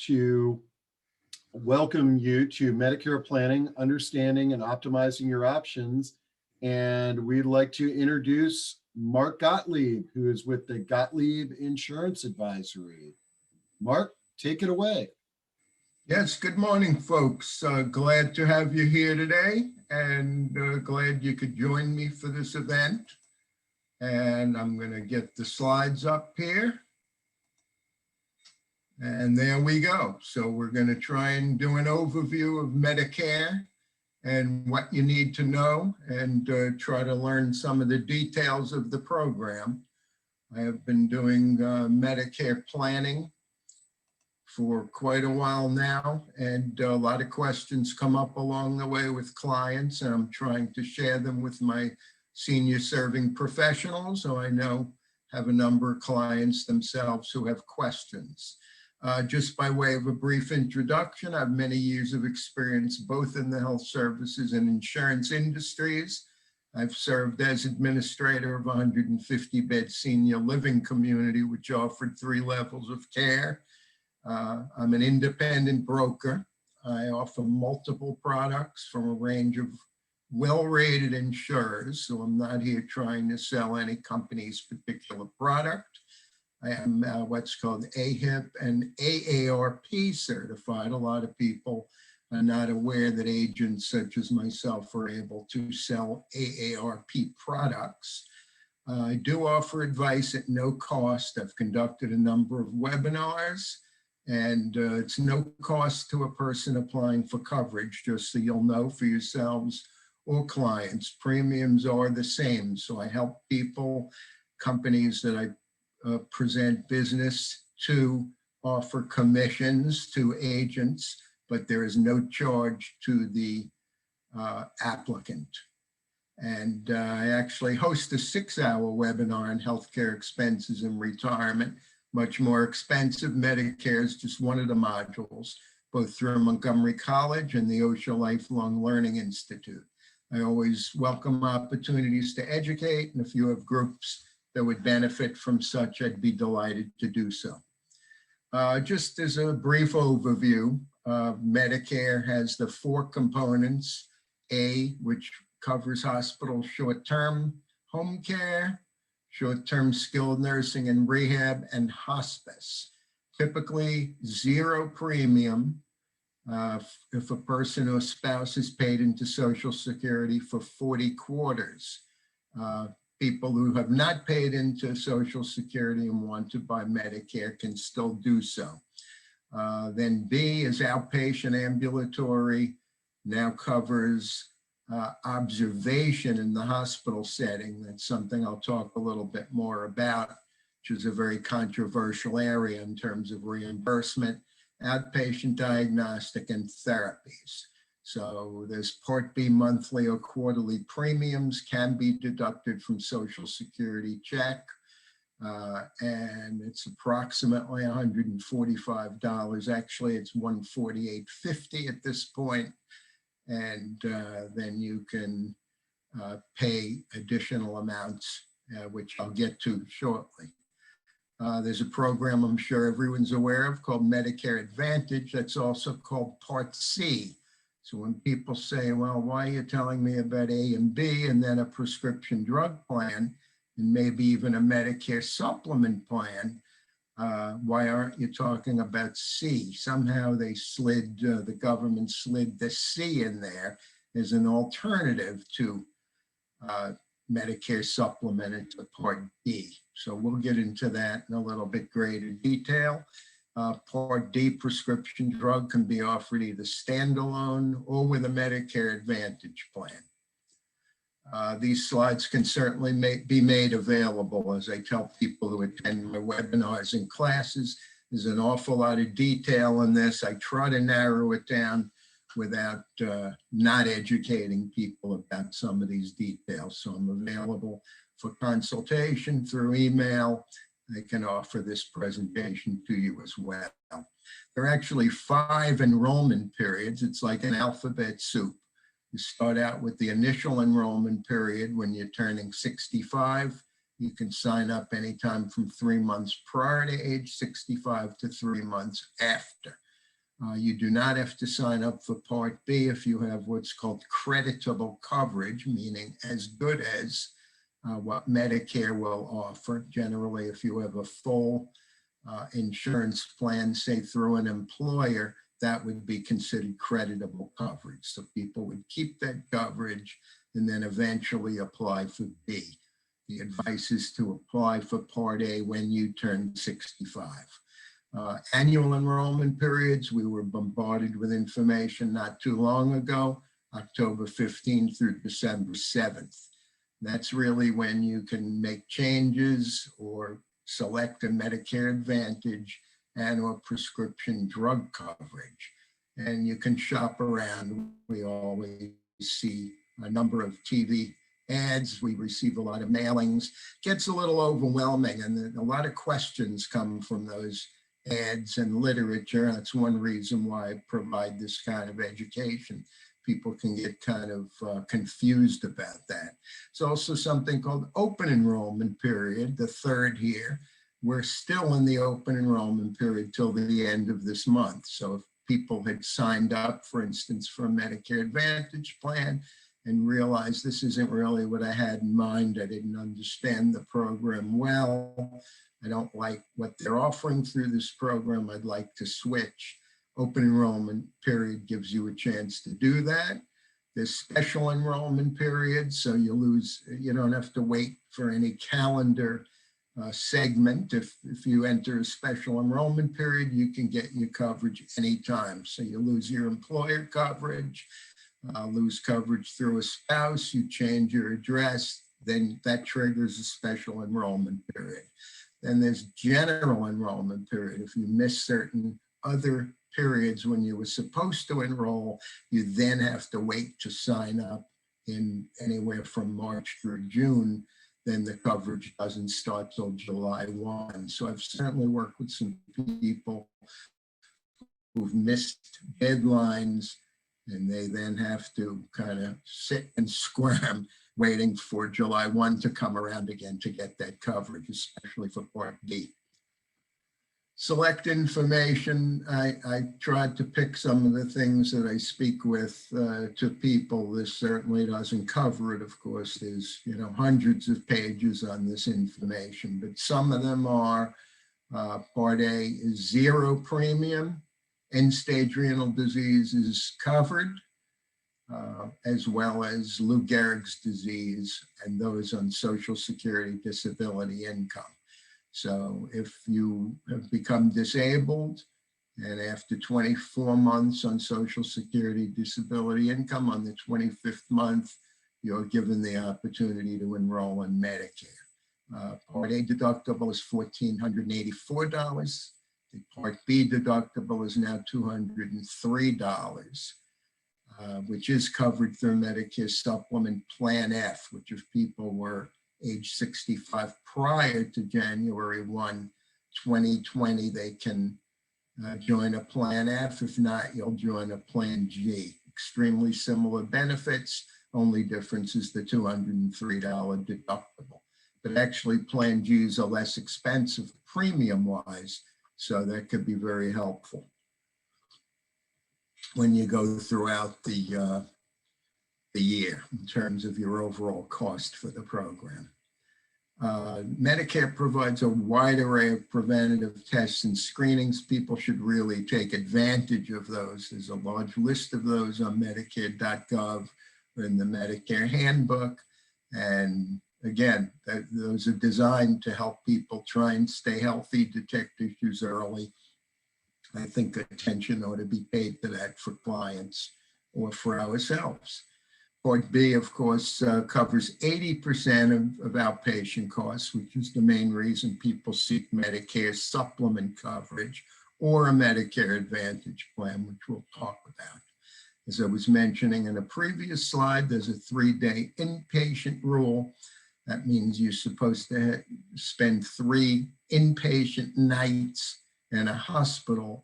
to welcome you to Medicare Planning, Understanding and Optimizing Your Options. And we'd like to introduce Mark Gottlieb, who is with the Gottlieb Insurance Advisory. Mark, take it away. Yes, good morning, folks. Glad to have you here today, and glad you could join me for this event. And I'm going to get the slides up here. And there we go. So we're going to try and do an overview of Medicare and what you need to know, and try to learn some of the details of the program. I have been doing Medicare planning for quite a while now, and a lot of questions come up along the way with clients, and I'm trying to share them with my senior serving professionals, who I know have a number of clients themselves who have questions. Just by way of a brief introduction, I have many years of experience both in the health services and insurance industries. I've served as administrator of a 150-bed senior living community, which offered 3 levels of care. I'm an independent broker. I offer multiple products from a range of well-rated insurers, so I'm not here trying to sell any company's particular product. I am what's called AHIP and AARP certified. A lot of people are not aware that agents such as myself are able to sell AARP products. I do offer advice at no cost. I've conducted a number of webinars, and it's no cost to a person applying for coverage, just so you'll know for yourselves or clients. Premiums are the same. So I help people, companies that I present business to, offer commissions to agents, but there is no charge to the applicant. And I actually host a 6-hour webinar on healthcare expenses and retirement. Much more expensive. Medicare is just one of the modules, both through Montgomery College and the OSHA Lifelong Learning Institute. I always welcome opportunities to educate, and if you have groups that would benefit from such, I'd be delighted to do so. Just as a brief overview, Medicare has the 4 components: A, which covers hospital short-term home care, short-term skilled nursing and rehab, and hospice. Typically 0 premium if a person or spouse is paid into Social Security for 40 quarters. People who have not paid into Social Security and want to buy Medicare can still do so. Then B is outpatient ambulatory, now covers observation in the hospital setting. That's something I'll talk a little bit more about, which is a very controversial area in terms of reimbursement, outpatient diagnostic, and therapies. So there's Part B monthly or quarterly premiums can be deducted from Social Security check, and it's approximately $145. Actually, it's $148.50 at this point. And then you can pay additional amounts, which I'll get to shortly. There's a program I'm sure everyone's aware of called Medicare Advantage. That's also called Part C. So when people say, well, why are you telling me about A and B and then a prescription drug plan and maybe even a Medicare supplement plan, why aren't you talking about C? Somehow they slid, the government slid the C in there as an alternative to Medicare supplement into Part D. So we'll get into that in a little bit greater detail. Part D prescription drug can be offered either standalone or with a Medicare Advantage plan. These slides can certainly be made available as I tell people who attend my webinars and classes. There's an awful lot of detail in this. I try to narrow it down without not educating people about some of these details. So I'm available for consultation through email. I can offer this presentation to you as well. There are actually 5 enrollment periods. It's like an alphabet soup. You start out with the initial enrollment period when you're turning 65. You can sign up anytime from 3 months prior to age 65 to 3 months after. You do not have to sign up for Part B if you have what's called creditable coverage, meaning as good as what Medicare will offer. Generally, if you have a full insurance plan, say through an employer, that would be considered creditable coverage. So people would keep that coverage and then eventually apply for B. The advice is to apply for Part A when you turn 65. Annual enrollment periods, we were bombarded with information not too long ago, October 15th through December 7th. That's really when you can make changes or select a Medicare Advantage and or prescription drug coverage. And you can shop around. We always see a number of TV ads. We receive a lot of mailings. Gets a little overwhelming, and a lot of questions come from those ads and literature. That's one reason why I provide this kind of education. People can get kind of confused about that. It's also something called open enrollment period, the third here. We're still in the open enrollment period till the end of this month. So if people had signed up, for instance, for a Medicare Advantage plan and realized this isn't really what I had in mind, I didn't understand the program well, I don't like what they're offering through this program, I'd like to switch. Open enrollment period gives you a chance to do that. There's special enrollment period, so you don't have to wait for any calendar segment. If you enter a special enrollment period, you can get your coverage anytime. So you lose your employer coverage, lose coverage through a spouse, you change your address, then that triggers a special enrollment period. Then there's general enrollment period. If you miss certain other periods when you were supposed to enroll, you then have to wait to sign up in anywhere from March through June. Then the coverage doesn't start till July 1. So I've certainly worked with some people who've missed deadlines, and they then have to kind of sit and squirm waiting for July 1 to come around again to get that coverage, especially for Part B. Select information. I tried to pick some of the things that I speak with to people. This certainly doesn't cover it. Of course, there's hundreds of pages on this information, but some of them are Part A is 0 premium. End-stage renal disease is covered, as well as Lou Gehrig's disease and those on Social Security disability income. So if you have become disabled and after 24 months on Social Security disability income, on the 25th month, you're given the opportunity to enroll in Medicare. Part A deductible is $1,484. The Part B deductible is now $203, which is covered through Medicare Supplement Plan F, which if people were age 65 prior to January 1, 2020, they can join a Plan F. If not, you'll join a Plan G. Extremely similar benefits, only difference is the $203 deductible. But actually Plan Gs are less expensive premium-wise, so that could be very helpful when you go throughout the year in terms of your overall cost for the program. Medicare provides a wide array of preventative tests and screenings. People should really take advantage of those. There's a large list of those on Medicare.gov or in the Medicare handbook. And again, those are designed to help people try and stay healthy, detect issues early. I think attention ought to be paid to that for clients or for ourselves. Part B, of course, covers 80% of outpatient costs, which is the main reason people seek Medicare supplement coverage or a Medicare Advantage plan, which we'll talk about. As I was mentioning in a previous slide, there's a 3-day inpatient rule. That means you're supposed to spend 3 inpatient nights in a hospital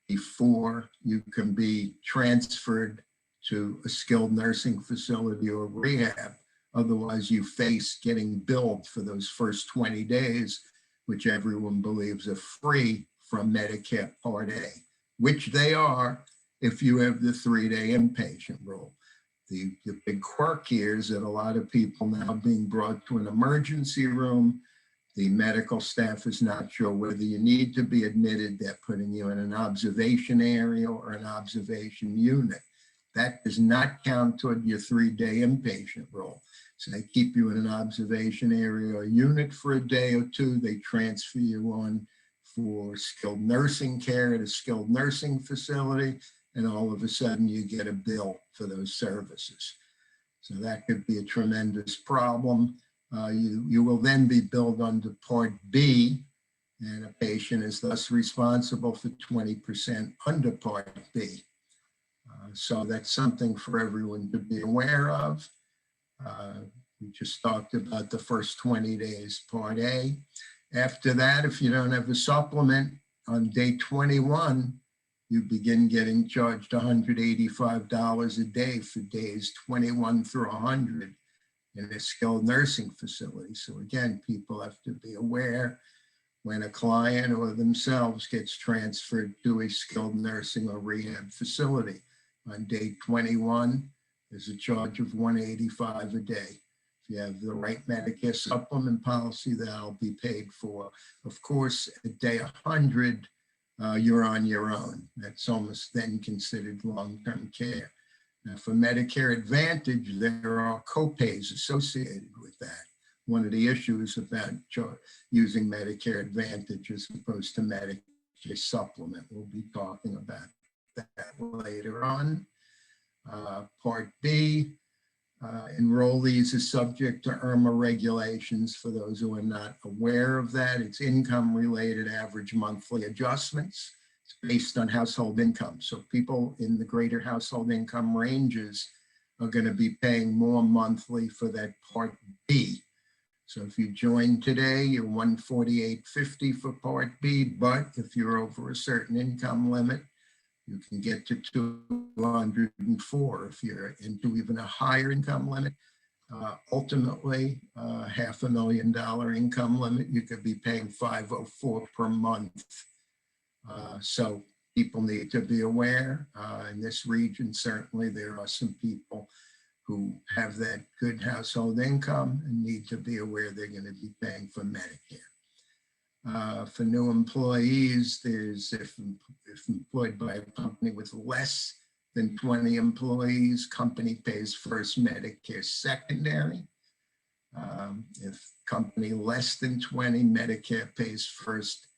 before you can be transferred to a skilled nursing facility or rehab. Otherwise, you face getting billed for those first 20 days, which everyone believes are free from Medicare Part A. which they are if you have the 3-day inpatient rule. The big quirk here is that a lot of people now being brought to an emergency room, the medical staff is not sure whether you need to be admitted. They're putting you in an observation area or an observation unit. That does not count toward your 3-day inpatient rule. So they keep you in an observation area or unit for a day or two. They transfer you on for skilled nursing care at a skilled nursing facility, and all of a sudden you get a bill for those services. So that could be a tremendous problem. You will then be billed under Part B, and a patient is thus responsible for 20% under Part B. So that's something for everyone to be aware of. We just talked about the first 20 days, Part A. After that, if you don't have a supplement, on day 21, you begin getting charged $185 a day for days 21 through 100 in a skilled nursing facility. So again, people have to be aware when a client or themselves gets transferred to a skilled nursing or rehab facility. On day 21, there's a charge of $185 a day. If you have the right Medicare supplement policy, that'll be paid for. Of course, at day 100, you're on your own. That's almost then considered long-term care. Now, for Medicare Advantage, there are co-pays associated with that. One of the issues about using Medicare Advantage as opposed to Medicare Supplement. We'll be talking about that later on. Part B, enrollees are subject to ANMA regulations. For those who are not aware of that, it's income-related average monthly adjustments. It's based on household income. So people in the greater household income ranges are going to be paying more monthly for that Part B. So if you join today, you're $148.50 for Part B, but if you're over a certain income limit, you can get to $204 if you're into even a higher income limit. Ultimately, $500,000 income limit, you could be paying $504 per month. So people need to be aware. In this region, certainly there are some people who have that good household income and need to be aware they're going to be paying for Medicare. For new employees, there's if employed by a company with less than 20 employees, company pays first, Medicare secondary. If company less than 20, Medicare pays first,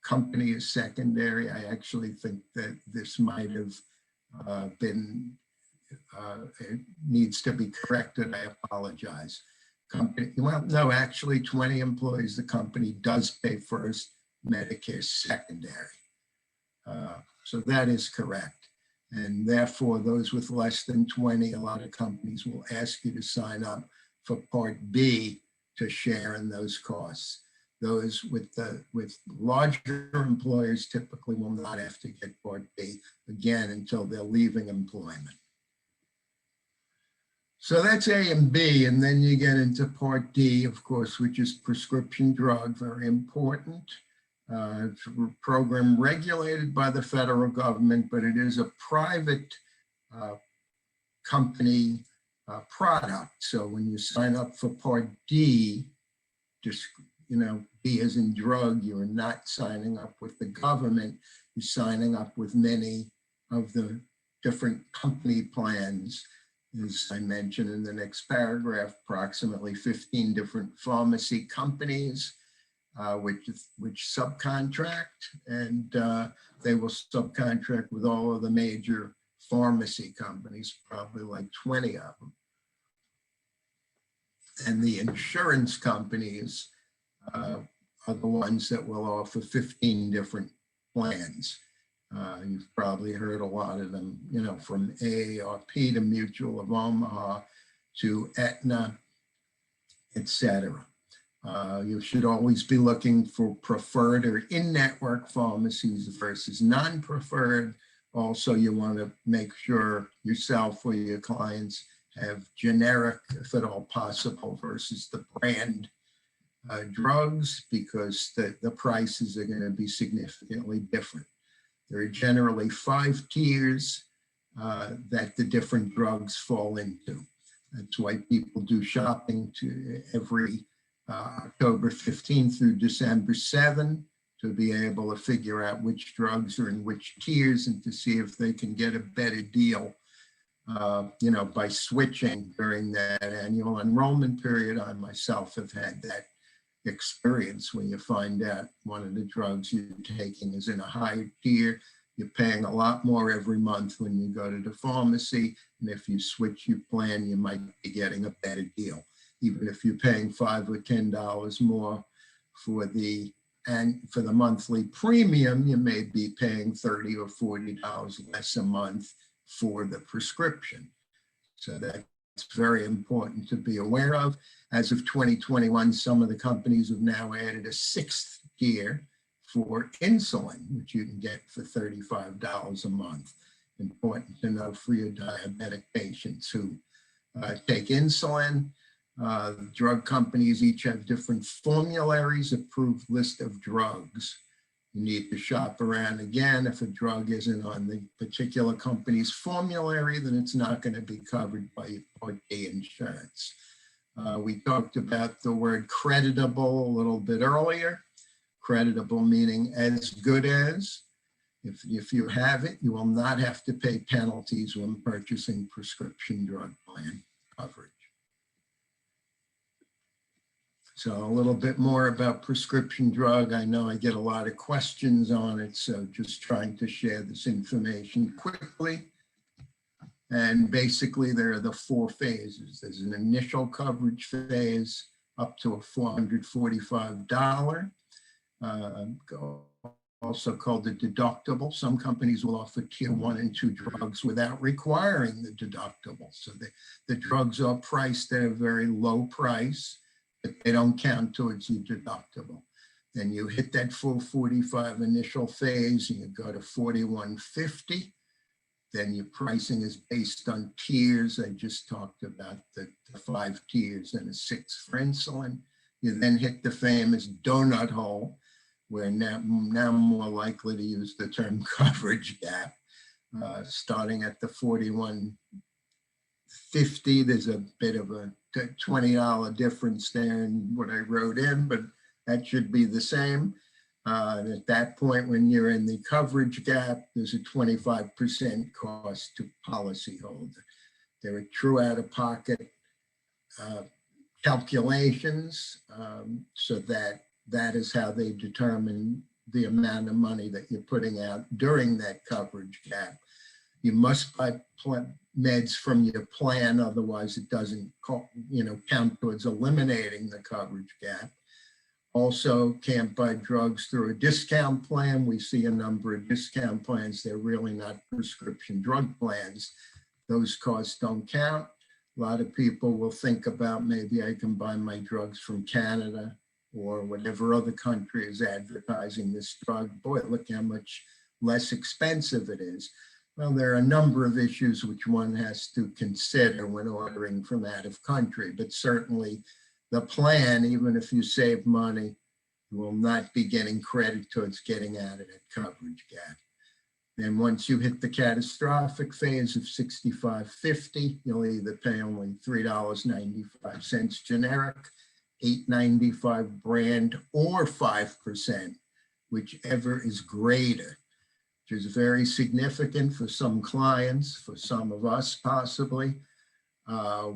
company is secondary. I actually think that this might have it needs to be corrected. I apologize. Company, well, no, actually 20 employees, the company does pay first, Medicare secondary. So that is correct. And therefore, those with less than 20, a lot of companies will ask you to sign up for Part B to share in those costs. Those with larger employers typically will not have to get Part B again until they're leaving employment. So that's A and B, and then you get into Part D, of course, which is prescription drug, very important. It's a program regulated by the federal government, but it is a private company product. So when you sign up for Part D, just, D as in drug, you're not signing up with the government, you're signing up with many of the different company plans. As I mentioned in the next paragraph, approximately 15 different pharmacy companies which subcontract, and they will subcontract with all of the major pharmacy companies, probably like 20 of them. And the insurance companies are the ones that will offer 15 different plans. You've probably heard a lot of them, from AARP to Mutual of Omaha to Aetna, etc. You should always be looking for preferred or in-network pharmacies versus non-preferred. Also, you want to make sure yourself or your clients have generic, if at all possible, versus the brand drugs, because the prices are going to be significantly different. There are generally 5 tiers that the different drugs fall into. That's why people do shopping to every October 15th through December 7th to be able to figure out which drugs are in which tiers and to see if they can get a better deal, by switching during that annual enrollment period. I myself have had that experience when you find out one of the drugs you're taking is in a higher tier. You're paying a lot more every month when you go to the pharmacy. And if you switch your plan, you might be getting a better deal. Even if you're paying $5 or $10 more for the monthly premium, you may be paying $30 or $40 less a month for the prescription. So that's very important to be aware of. As of 2021, some of the companies have now added a 6th tier for insulin, which you can get for $35 a month. Important to know for your diabetic patients who take insulin. Drug companies each have different formularies, approved list of drugs. You need to shop around again. If a drug isn't on the particular company's formulary, then it's not going to be covered by your Part D insurance. We talked about the word creditable a little bit earlier. Creditable meaning as good as. If you have it, you will not have to pay penalties when purchasing prescription drug plan coverage. So a little bit more about prescription drug. I know I get a lot of questions on it, so just trying to share this information quickly. And basically there are the 4 phases. There's an initial coverage phase up to a $445, also called the deductible. Some companies will offer tier 1 and 2 drugs without requiring the deductible. So the drugs are priced at a very low price, but they don't count towards your deductible. Then you hit that full 45 initial phase and you go to 4150. Then your pricing is based on tiers. I just talked about the 5 tiers and a 6 for insulin. You then hit the famous donut hole, where now I'm more likely to use the term coverage gap. Starting at the 4150, there's a bit of a $20 difference there in what I wrote in, but that should be the same. And at that point, when you're in the coverage gap, there's a 25% cost to policyholder. There are true out-of-pocket calculations, so that is how they determine the amount of money that you're putting out during that coverage gap. You must buy meds from your plan, otherwise it doesn't count towards eliminating the coverage gap. Also can't buy drugs through a discount plan. We see a number of discount plans. They're really not prescription drug plans. Those costs don't count. A lot of people will think about maybe I can buy my drugs from Canada or whatever other country is advertising this drug. Boy, look how much less expensive it is. Well, there are a number of issues which one has to consider when ordering from out of country, but certainly the plan, even if you save money, you will not be getting credit towards getting out of that coverage gap. And once you hit the catastrophic phase of 6550, you'll either pay only $3.95 generic, $8.95 brand, or 5%, whichever is greater, which is very significant for some clients, for some of us possibly,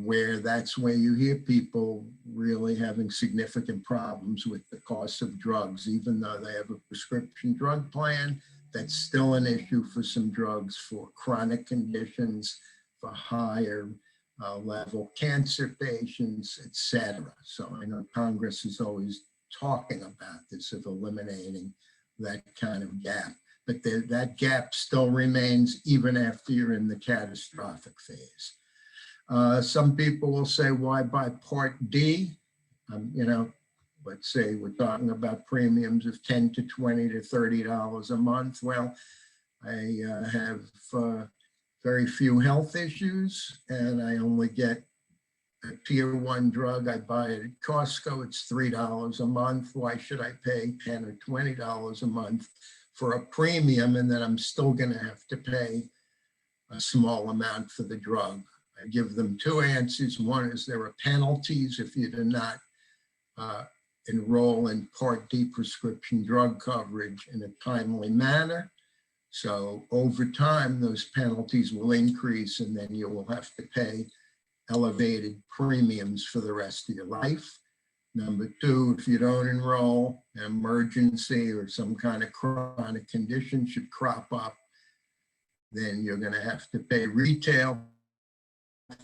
where that's where you hear people really having significant problems with the cost of drugs. Even though they have a prescription drug plan, that's still an issue for some drugs for chronic conditions, for higher level cancer patients, etc. So I know Congress is always talking about this, of eliminating that kind of gap. But that gap still remains even after you're in the catastrophic phase. Some people will say, why buy Part D? Let's say we're talking about premiums of $10 to $20 to $30 a month. Well, I have very few health issues, and I only get a tier 1 drug. I buy it at Costco. It's $3 a month. Why should I pay $10 or $20 a month for a premium, and then I'm still going to have to pay a small amount for the drug. I give them two answers. One is there are penalties if you do not enroll in Part D prescription drug coverage in a timely manner. So over time, those penalties will increase, and then you will have to pay elevated premiums for the rest of your life. Number two, if you don't enroll, an emergency or some kind of chronic condition should crop up, then you're going to have to pay retail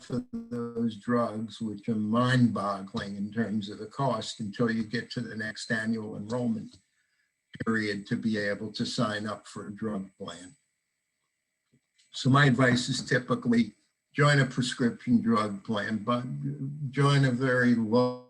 for those drugs, which are mind-boggling in terms of the cost until you get to the next annual enrollment period to be able to sign up for a drug plan. So my advice is typically join a prescription drug plan, but join a very low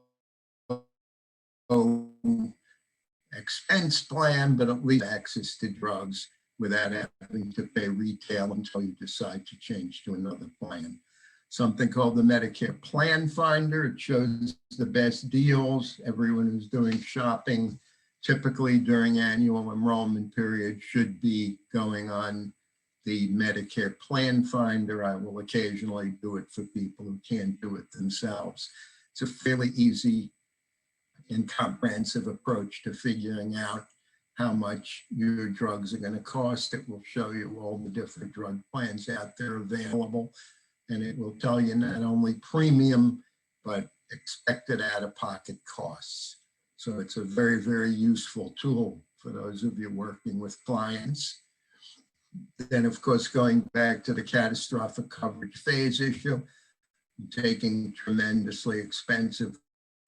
expense plan, but at least access to drugs without having to pay retail until you decide to change to another plan. Something called the Medicare Plan Finder. It shows the best deals. Everyone who's doing shopping, typically during annual enrollment period, should be going on the Medicare Plan Finder. I will occasionally do it for people who can't do it themselves. It's a fairly easy and comprehensive approach to figuring out how much your drugs are going to cost. It will show you all the different drug plans out there available, and it will tell you not only premium, but expected out-of-pocket costs. So it's a very, very useful tool for those of you working with clients. Then, of course, going back to the catastrophic coverage phase issue, I'm taking tremendously expensive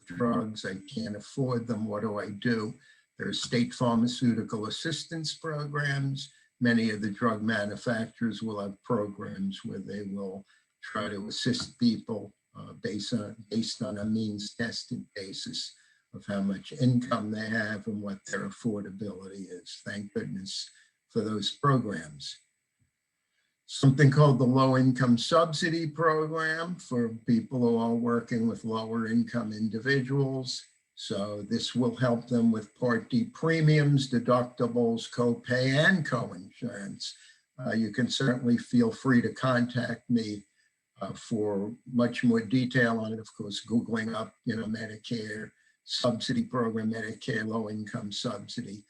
drugs. I can't afford them. What do? There are state pharmaceutical assistance programs. Many of the drug manufacturers will have programs where they will try to assist people based on a means-tested basis of how much income they have and what their affordability is. Thank goodness for those programs. Something called the Low Income Subsidy Program for people who are working with lower income individuals. So this will help them with Part D premiums, deductibles, copay, and coinsurance. You can certainly feel free to contact me for much more detail on it. Of course, Googling up, Medicare subsidy program, Medicare low income subsidy.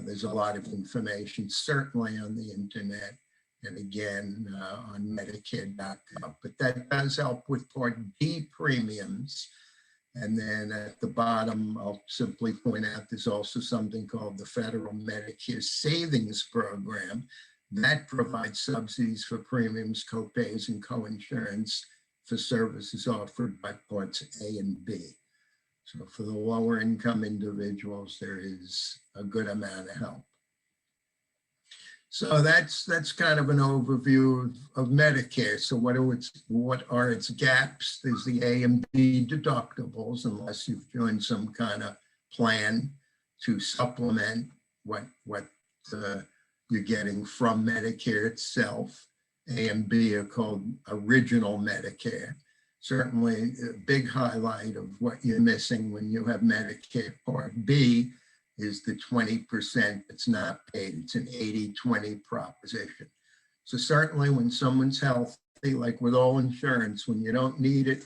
There's a lot of information, certainly on the internet, and again on Medicare.gov. But that does help with Part D premiums. And then at the bottom, I'll simply point out there's also something called the Federal Medicare Savings Program that provides subsidies for premiums, copays, and coinsurance for services offered by Parts A and B. So for the lower income individuals, there is a good amount of help. So that's kind of an overview of Medicare. So what are its gaps? There's the A and B deductibles, unless you've joined some kind of plan to supplement what you're getting from Medicare itself. A and B are called original Medicare. Certainly a big highlight of what you're missing when you have Medicare Part B is the 20% that's not paid. It's an 80-20 proposition. So certainly when someone's healthy, like with all insurance, when you don't need it,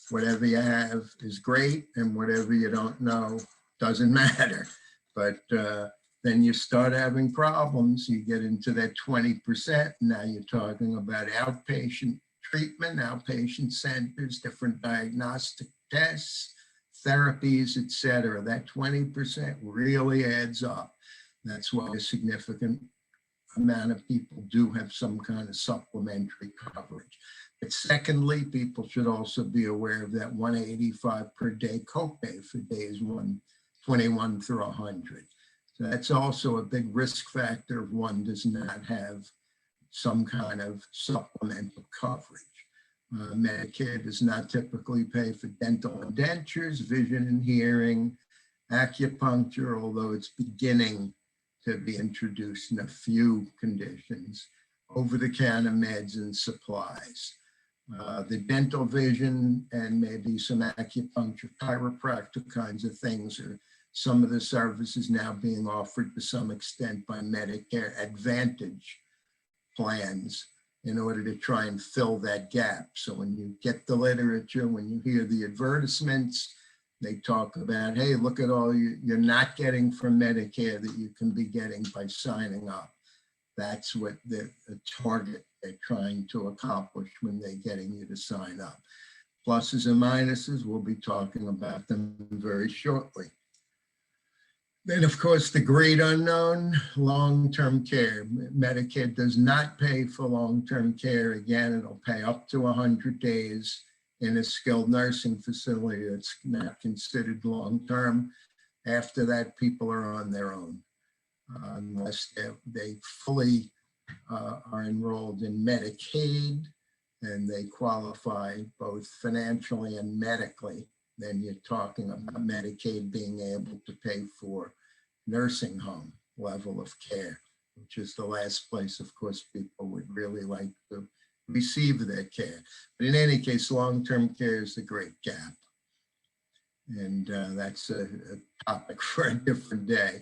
whatever you have is great, and whatever you don't know doesn't matter. But then you start having problems. You get into that 20%. Now you're talking about outpatient treatment, outpatient centers, different diagnostic tests, therapies, et cetera. That 20% really adds up. That's why a significant amount of people do have some kind of supplementary coverage. But secondly, people should also be aware of that $185 per day copay for days 21 through 100. So that's also a big risk factor if one does not have some kind of supplemental coverage. Medicare does not typically pay for dental and dentures, vision and hearing, acupuncture, although it's beginning to be introduced in a few conditions, over-the-counter meds and supplies. The dental, vision, and maybe some acupuncture, chiropractic kinds of things are some of the services now being offered to some extent by Medicare Advantage Plans in order to try and fill that gap. So when you get the literature, when you hear the advertisements, they talk about, hey, look at all you're not getting from Medicare that you can be getting by signing up. That's what the target they're trying to accomplish when they're getting you to sign up. Pluses and minuses, we'll be talking about them very shortly. Then, of course, the great unknown, long-term care. Medicare does not pay for long-term care. Again, it'll pay up to 100 days in a skilled nursing facility that's not considered long-term. After that, people are on their own, unless they fully are enrolled in Medicaid and they qualify both financially and medically. Then you're talking about Medicaid being able to pay for nursing home level of care, which is the last place, of course, people would really like to receive their care. But in any case, long-term care is the great gap. And that's a topic for a different day.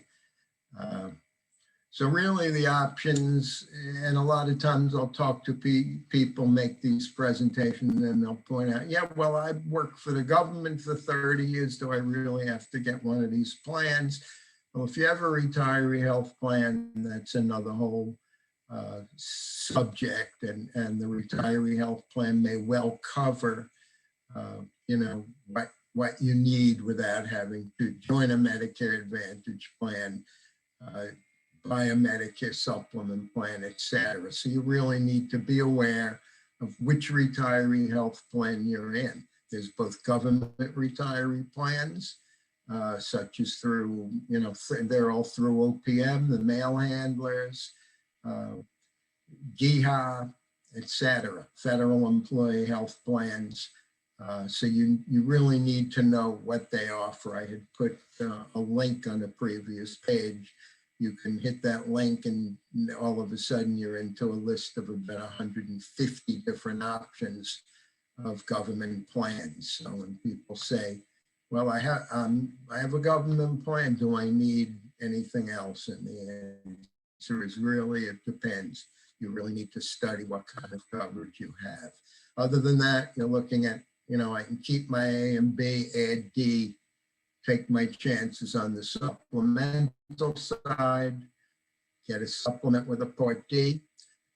So really the options, and a lot of times I'll talk to people, make these presentations, and they'll point out, yeah, well, I've worked for the government for 30 years. Do I really have to get one of these plans? Well, if you have a retiree health plan, that's another whole subject, and the retiree health plan may well cover, you know, what you need without having to join a Medicare Advantage plan, buy a Medicare Supplement plan, etc. So you really need to be aware of which retiree health plan you're in. There's both government retiree plans, such as through, you know, they're all through OPM, the mail handlers, GIHA, etc. Federal employee health plans. So you really need to know what they offer. I had put a link on the previous page. You can hit that link and all of a sudden you're into a list of about 150 different options of government plans. So when people say, well, I have a government plan, do I need anything else? And the answer is really, it depends. You really need to study what kind of coverage you have. Other than that, you're looking at, you know, I can keep my A and B, add D, take my chances on the supplemental side, get a supplement with a Part D,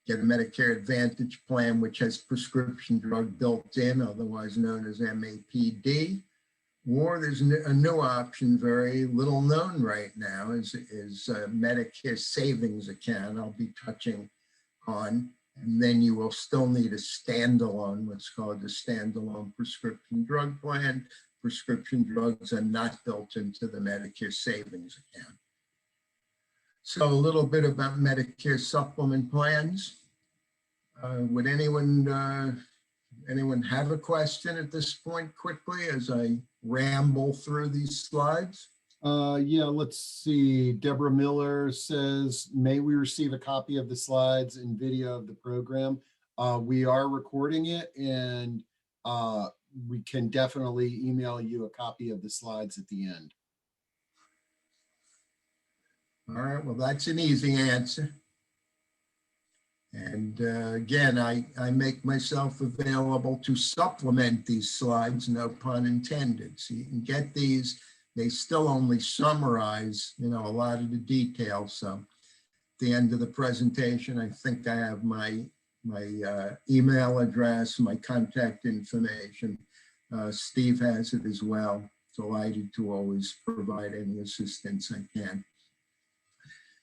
get a Medicare Advantage plan, which has prescription drug built in, otherwise known as MAPD. Or there's a new option, very little known right now, is Medicare Savings Account. I'll be touching on, and then you will still need a standalone, what's called a standalone prescription drug plan. Prescription drugs are not built into the Medicare Savings Account. So a little bit about Medicare Supplement Plans. Would anyone have a question at this point quickly as I ramble through these slides? Yeah, let's see. Deborah Miller says, may we receive a copy of the slides and video of the program? We are recording it, and we can definitely email you a copy of the slides at the end. All right, well, that's an easy answer. And again, I make myself available to supplement these slides, no pun intended. So you can get these. They still only summarize, you know, a lot of the details. So at the end of the presentation, I think I have my email address, my contact information. Steve has it as well. Delighted to always provide any assistance I can.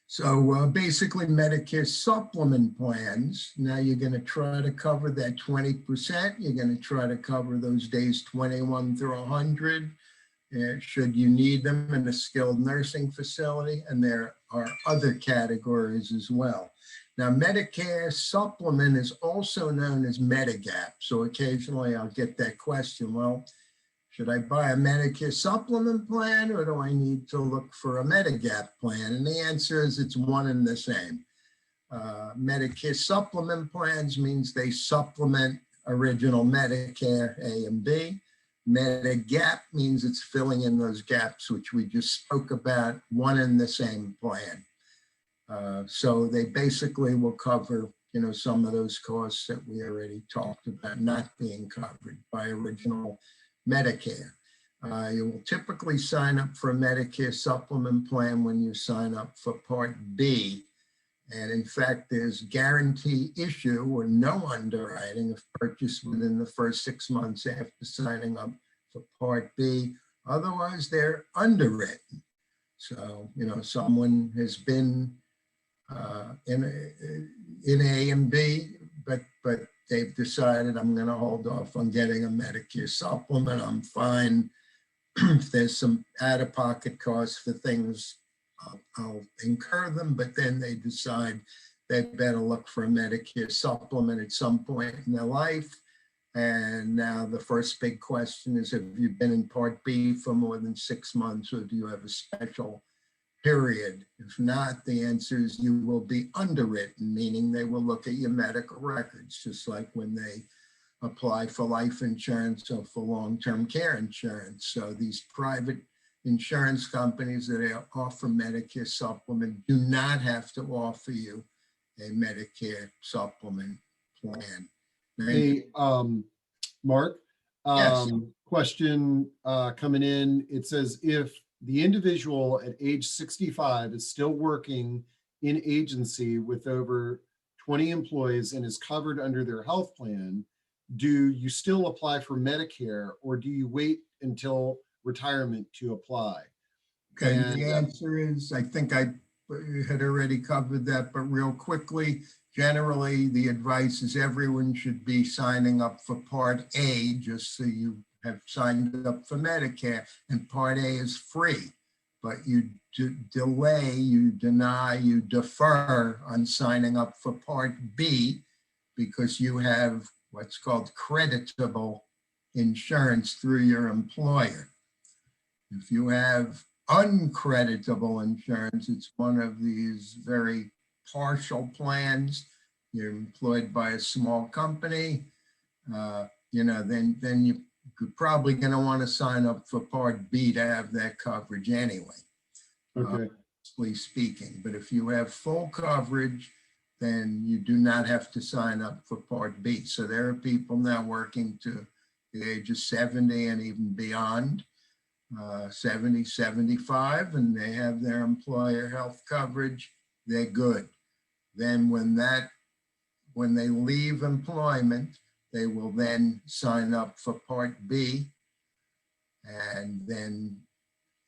So basically Medicare supplement plans, now you're going to try to cover that 20%. You're going to try to cover those days 21 through 100, should you need them in a skilled nursing facility. And there are other categories as well. Now, Medicare supplement is also known as MEGAP. So occasionally I'll get that question, well, should I buy a Medicare supplement plan, or do I need to look for a MEGAP plan? And the answer is it's one and the same. Medicare supplement plans means they supplement original Medicare A and B. MEGAP means it's filling in those gaps, which we just spoke about, one and the same plan. So they basically will cover, some of those costs that we already talked about not being covered by original Medicare. You will typically sign up for a Medicare supplement plan when you sign up for Part B. And in fact, there's guarantee issue or no underwriting if purchased within the first 6 months after signing up for Part B. Otherwise, they're underwritten. So, someone has been in A and B, but they've decided, I'm going to hold off on getting a Medicare supplement. I'm fine. If there's some out-of-pocket costs for things, I'll incur them, but then they decide they better look for a Medicare supplement at some point in their life. And now the first big question is, have you been in Part B for more than 6 months, or do you have a special period? If not, the answer is you will be underwritten, meaning they will look at your medical records, just like when they apply for life insurance or for long-term care insurance. So these private insurance companies that offer Medicare supplement do not have to offer you a Medicare supplement plan. Hey, Mark, Yes. question coming in. It says, if the individual at age 65 is still working in agency with over 20 employees and is covered under their health plan, do you still apply for Medicare, or do you wait until retirement to apply? Okay, And the answer is, I think I had already covered that, but real quickly, generally the advice is everyone should be signing up for Part A, just so you have signed up for Medicare, and Part A is free, but you delay, you deny, you defer on signing up for Part B because you have what's called creditable insurance through your employer. If you have uncreditable insurance, it's one of these very partial plans. You're employed by a small company, then you're probably going to want to sign up for Part B to have that coverage anyway. okay, Speaking, but if you have full coverage, then you do not have to sign up for Part B. So there are people now working to the age of 70 and even beyond, 70, 75, and they have their employer health coverage, they're good. Then when they leave employment, they will then sign up for Part B. And then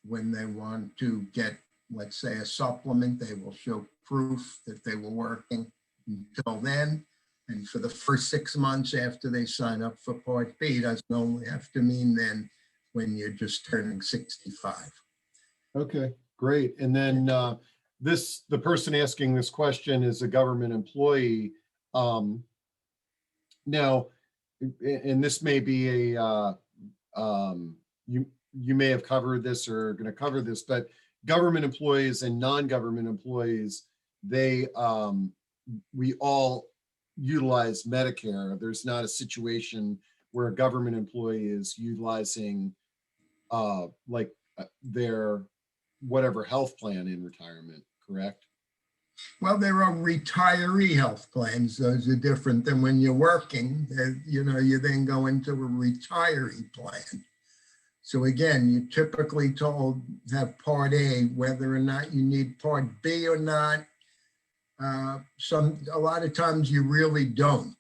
when they want to get, let's say, a supplement, they will show proof that they were working until then. And for the first 6 months after they sign up for Part B, doesn't only have to mean then when you're just turning 65. okay, great. And then the person asking this question is a government employee. Now, and this may be you may have covered this or are going to cover this, but government employees and non-government employees, we all utilize Medicare. There's not a situation where a government employee is utilizing their whatever health plan in retirement, correct? Well, there are retiree health plans. Those are different than when you're working. You then go into a retiree plan. So again, you're typically told have Part A, whether or not you need Part B or not. A lot of times you really don't.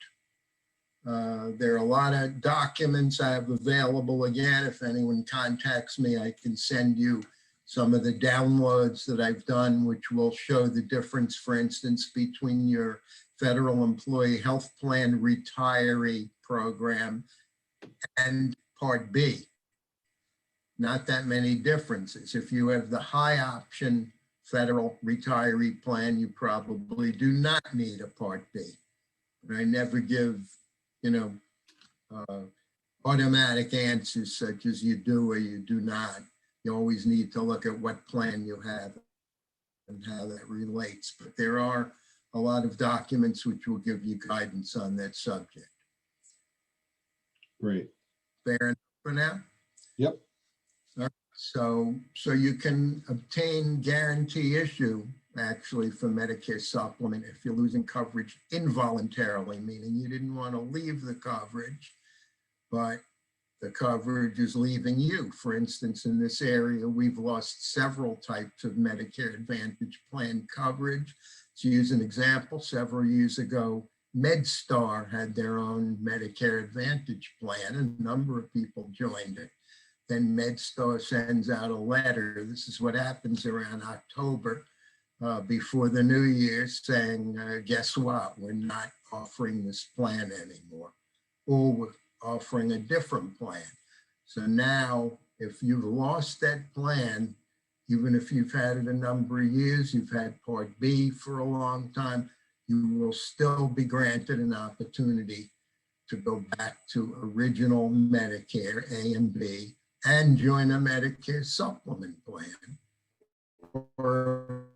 There are a lot of documents I have available. Again, if anyone contacts me, I can send you some of the downloads that I've done, which will show the difference, for instance, between your federal employee health plan retiree program and Part B. Not that many differences. If you have the high option federal retiree plan, you probably do not need a Part B. But I never give, automatic answers such as you do or you do not. You always need to look at what plan you have and how that relates. But there are a lot of documents which will give you guidance on that subject. Great. Fair enough for now? Yep. So you can obtain guarantee issue actually for Medicare supplement if you're losing coverage involuntarily, meaning you didn't want to leave the coverage, but the coverage is leaving you. For instance, in this area, we've lost several types of Medicare Advantage Plan coverage. To use an example, several years ago, MedStar had their own Medicare Advantage plan, and a number of people joined it. Then MedStar sends out a letter. This is what happens around October before the new year, saying, guess what? We're not offering this plan anymore, or we're offering a different plan. So now, if you've lost that plan, even if you've had it a number of years, you've had Part B for a long time, you will still be granted an opportunity to go back to original Medicare, A and B, and join a Medicare supplement plan. Or,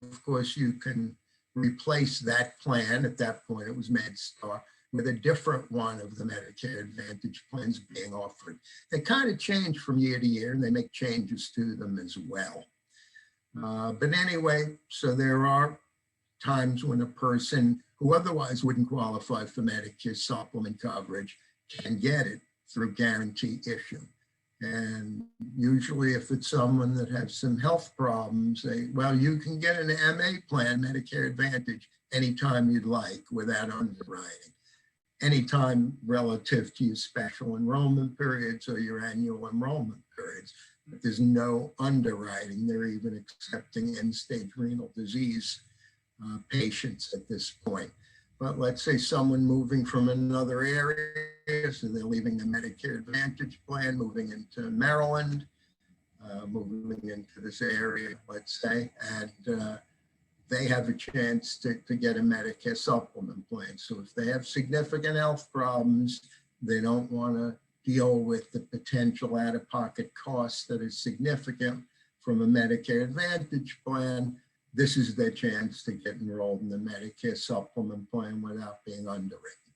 of course, you can replace that plan. At that point, it was MedStar, with a different one of the Medicare Advantage plans being offered. They kind of change from year to year, and they make changes to them as well. But anyway, so there are times when a person who otherwise wouldn't qualify for Medicare supplement coverage can get it through guarantee issue. And usually if it's someone that has some health problems, well, you can get an MA plan, Medicare Advantage, anytime you'd like without underwriting. Anytime relative to your special enrollment periods or your annual enrollment periods. But there's no underwriting. They're even accepting end-stage renal disease patients at this point. But let's say someone moving from another area, so they're leaving the Medicare Advantage plan, moving into Maryland, moving into this area, let's say, and they have a chance to get a Medicare supplement plan. So if they have significant health problems, they don't want to deal with the potential out-of-pocket costs that is significant from a Medicare Advantage plan, this is their chance to get enrolled in the Medicare supplement plan without being underwritten.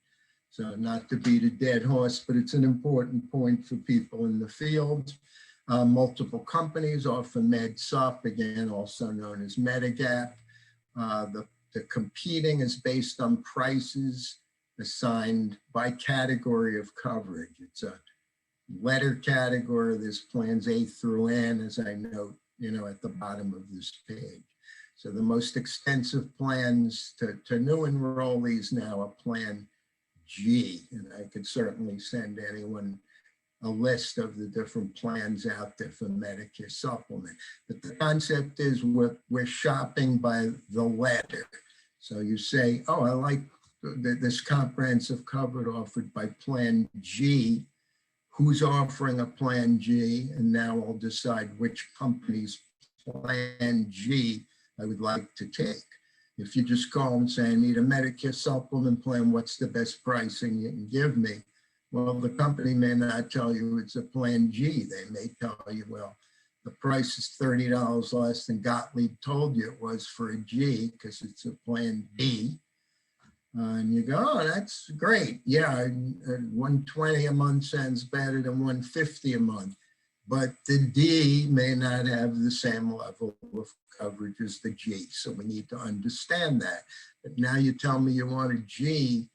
So not to beat a dead horse, but it's an important point for people in the field. Multiple companies offer MedSup, again, also known as MEGAP. The competing is based on prices assigned by category of coverage. It's a letter category. There's plans A through N, as I note, at the bottom of this page. So the most extensive plans to new enrollees now are Plan G, and I could certainly send anyone a list of the different plans out there for Medicare supplement. But the concept is we're shopping by the letter. So you say, oh, I like this comprehensive coverage offered by Plan G. Who's offering a Plan G? And now I'll decide which company's Plan G I would like to take. If you just call and say, I need a Medicare supplement plan, what's the best pricing you can give me? Well, the company may not tell you it's a Plan G. They may tell you, well, the price is $30 less than Gottlieb told you it was for a G because it's a Plan B. And you go, oh, that's great. Yeah, $120 a month sounds better than $150 a month. But the D may not have the same level of coverage as the G. So we need to understand that. But now you tell me you want a G.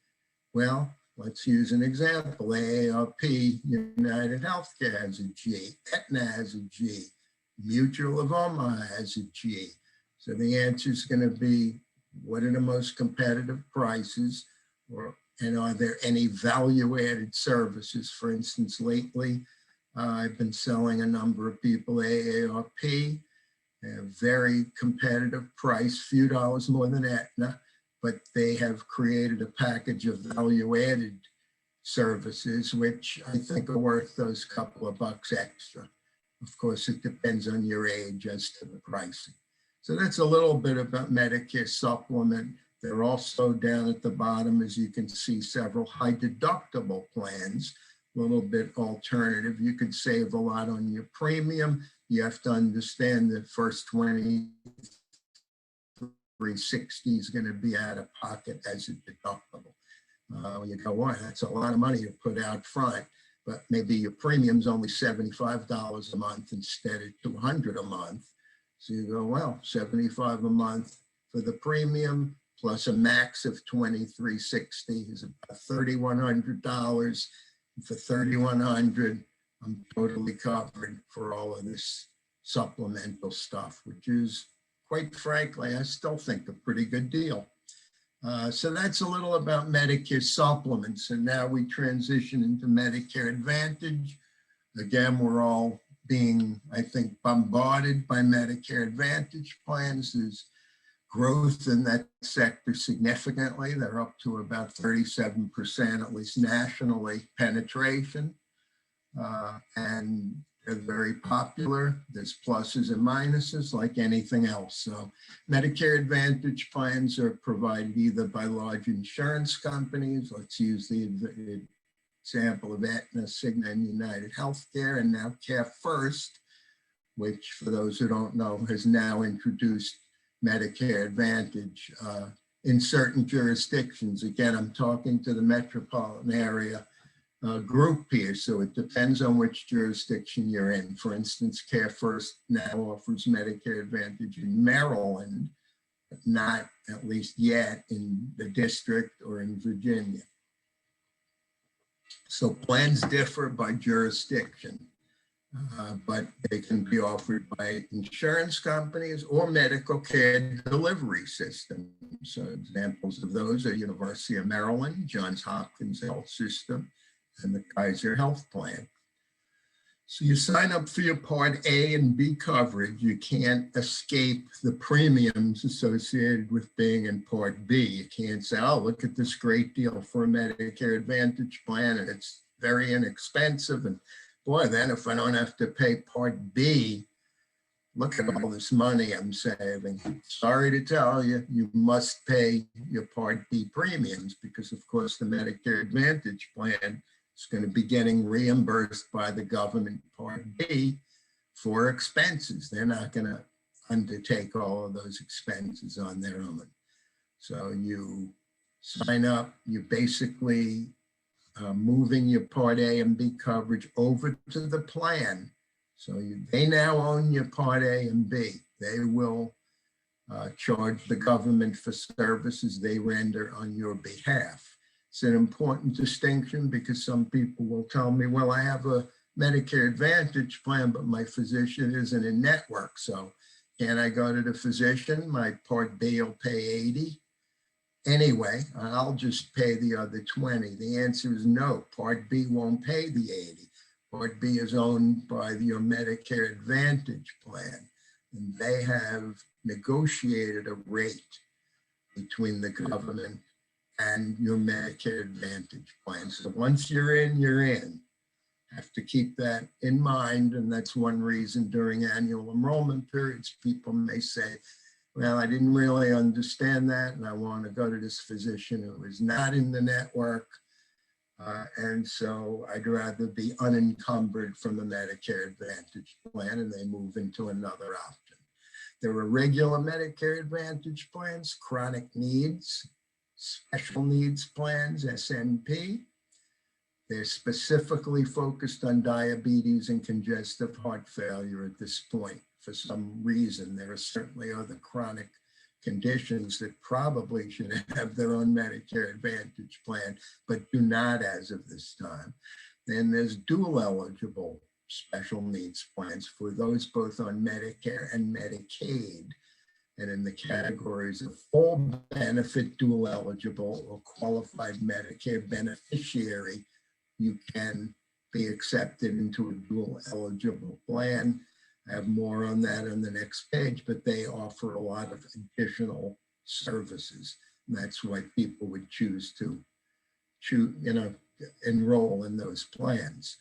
Well, let's use an example. AARP, United Healthcare has a G. Aetna has a G. Mutual of Omaha has a G. So the answer is going to be, what are the most competitive prices? And are there any value-added services? For instance, lately, I've been selling a number of people AARP, a very competitive price, few dollars more than Aetna, but they have created a package of value-added services, which I think are worth those couple of bucks extra. Of course, it depends on your age as to the pricing. So that's a little bit about Medicare supplement. They're also down at the bottom, as you can see, several high deductible plans, a little bit alternative. You could save a lot on your premium. You have to understand the first $2,360 is going to be out of pocket as a deductible. You go, wow, that's a lot of money to put out front. but maybe your premium's only $75 a month instead of $200 a month. So you go, well, $75 a month for the premium plus a max of $2,360 is about $3,100. For $3,100, I'm totally covered for all of this supplemental stuff, which is, quite frankly, I still think a pretty good deal. So that's a little about Medicare supplements. And now we transition into Medicare Advantage. Again, we're all being, I think, bombarded by Medicare Advantage plans. There's growth in that sector significantly. They're up to about 37%, at least nationally, penetration. And they're very popular. There's pluses and minuses like anything else. So Medicare Advantage plans are provided either by large insurance companies. Let's use the example of Aetna, Cigna, and United Healthcare, and now Care First, which for those who don't know, has now introduced Medicare Advantage in certain jurisdictions. Again, I'm talking to the metropolitan area group here, so it depends on which jurisdiction you're in. For instance, Care First now offers Medicare Advantage in Maryland, but not, at least yet, in the district or in Virginia. So plans differ by jurisdiction. But they can be offered by insurance companies or medical care delivery systems. So examples of those are University of Maryland, Johns Hopkins Health System, and the Kaiser Health Plan. So you sign up for your Part A and B coverage. You can't escape the premiums associated with being in Part B. You can't say, oh, look at this great deal for a Medicare Advantage plan, and it's very inexpensive. And boy, then if I don't have to pay Part B, look at all this money I'm saving. Sorry to tell you, you must pay your Part B premiums because, of course, the Medicare Advantage plan is going to be getting reimbursed by the government Part B for expenses. They're not going to undertake all of those expenses on their own. So you sign up, you basically moving your Part A and B coverage over to the plan. So they now own your Part A and B. They will charge the government for services they render on your behalf. It's an important distinction because some people will tell me, well, I have a Medicare Advantage plan, but my physician isn't in network. So can I go to the physician? My Part B will pay 80. Anyway, I'll just pay the other 20. The answer is no. Part B won't pay the 80. Part B is owned by your Medicare Advantage plan, and they have negotiated a rate between the government and your Medicare Advantage plan. So once you're in, you're in. Have to keep that in mind, and that's one reason during annual enrollment periods, people may say, well, I didn't really understand that, and I want to go to this physician who is not in the network, and so I'd rather be unencumbered from the Medicare Advantage plan, and they move into another option. There are regular Medicare Advantage plans, chronic needs, special needs plans, SNP. They're specifically focused on diabetes and congestive heart failure at this point. For some reason, there are certainly other chronic conditions that probably should have their own Medicare Advantage plan, but do not as of this time. Then there's dual eligible special needs plans for those both on Medicare and Medicaid. And in the categories of full benefit, dual eligible, or qualified Medicare beneficiary, you can be accepted into a dual eligible plan. I have more on that on the next page, but they offer a lot of additional services. And that's why people would choose to enroll in those plans.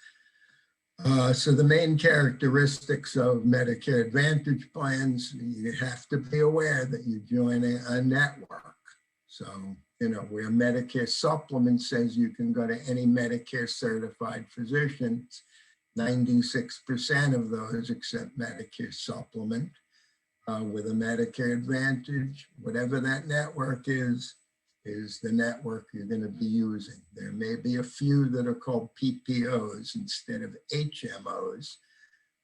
So the main characteristics of Medicare Advantage plans, you have to be aware that you're joining a network. So, where Medicare Supplements says you can go to any Medicare certified physicians, 96% of those accept Medicare Supplement. With a Medicare Advantage, whatever that network is, is the network you're going to be using. There may be a few that are called PPOs instead of HMOs.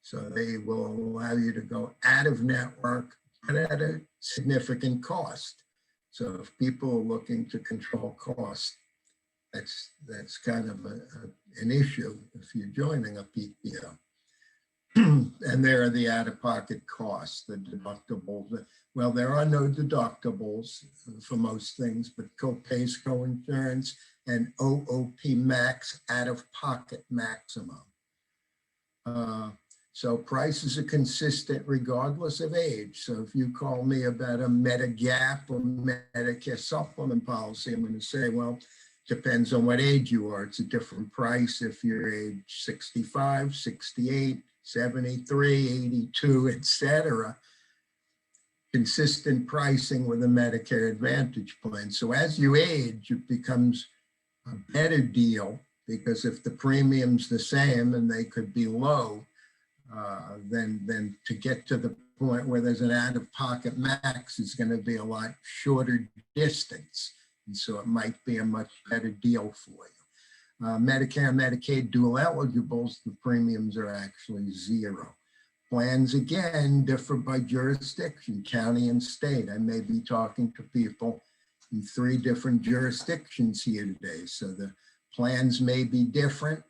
So they will allow you to go out of network, but at a significant cost. So if people are looking to control cost, that's kind of an issue if you're joining a PPO. And there are the out-of-pocket costs, the deductibles. Well, there are no deductibles for most things, but co-pays, co-insurance, and OOP max, out-of-pocket maximum. So prices are consistent regardless of age. So if you call me about a MEGAP or Medicare supplement policy, I'm going to say, well, depends on what age you are. It's a different price if you're age 65, 68, 73, 82, etc. Consistent pricing with a Medicare Advantage plan. So as you age, it becomes a better deal, because if the premium's the same and they could be low, then to get to the point where there's an out-of-pocket max is going to be a lot shorter distance. And so it might be a much better deal for you. Medicare and Medicaid dual eligibles, the premiums are actually zero. Plans, again, differ by jurisdiction, county and state. I may be talking to people in 3 different jurisdictions here today. So the plans may be different.